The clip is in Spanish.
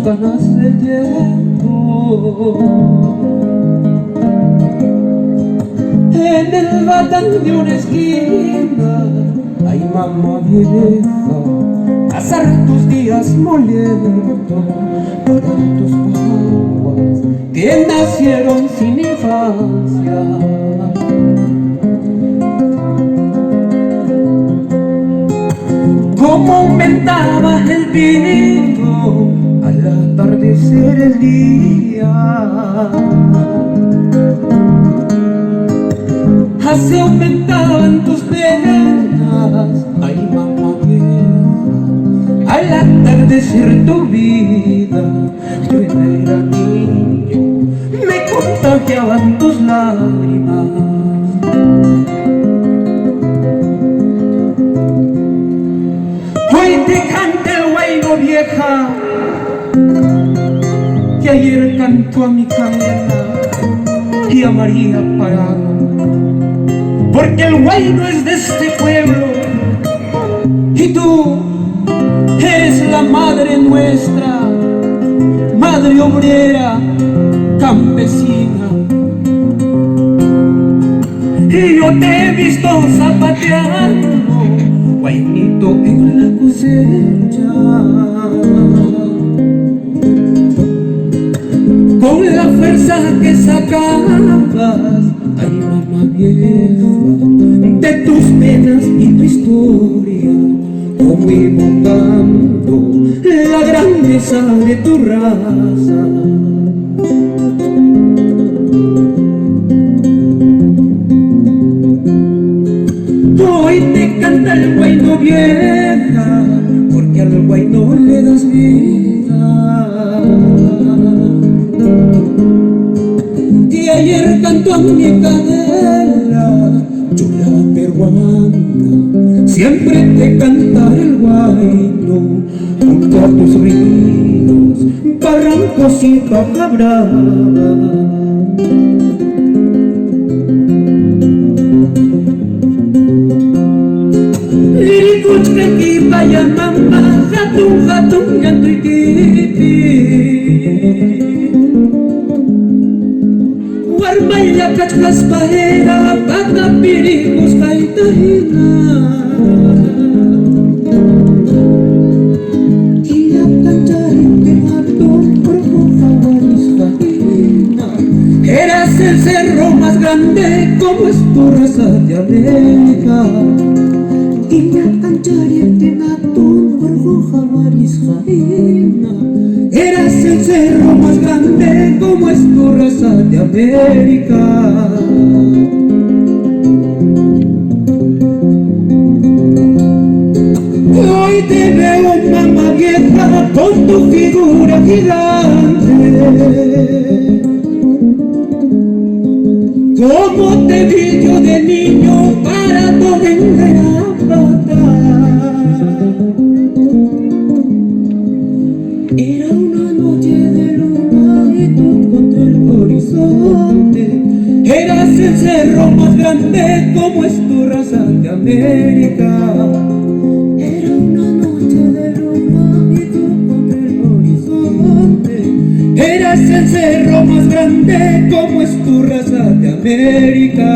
canas del tiempo. En el batán de una esquina, ay mamá vieja, pasar tus días moliendo para tus paguas que nacieron sin infancia. Cómo aumentaba el vino al atardecer el día. Así aumentaban tus penas, ay mamá vieja, al atardecer tu vida. Yo era niño, me contagiaban tus lágrimas. Hoy te canta el huayno vieja que ayer cantó a mi cadena y a María Parada, porque el huayno es de este pueblo y tú eres la madre nuestra, madre obrera, campesina. Y yo te he visto zapateando, huaynito, en la cosecha, con la fuerza que sacabas, ay mamá vieja, de tus penas y tu historia, como invocando la grandeza de tu raza. Hoy te canta el huayno vieja, porque al huayno le das vida. Y ayer cantó a mi cadera, chula peruana, siempre te cantará el huayno, junto a tus ríos, barrancos y paja brava. Lirikuchkaki vaya mamá, hatun hatun yantuykiti, warmaya kachkaspahera pata piricus kaitahina. Iya kacharite hatun profujawaris kaina, eras el cerro más grande como es tu raza de América. Ina kancharite natun profujawaris kaina, eras el cerro más grande como es tu raza de América. Hoy te veo, mamá vieja, con tu figura gigante, como te vi yo de niño parado en Garapata. Era una noche de luna y tú contra el horizonte, eras el cerro más grande como es tu raza de América. Era una noche de luna y tú contra el horizonte, eras el cerro más grande como es tu raza de América.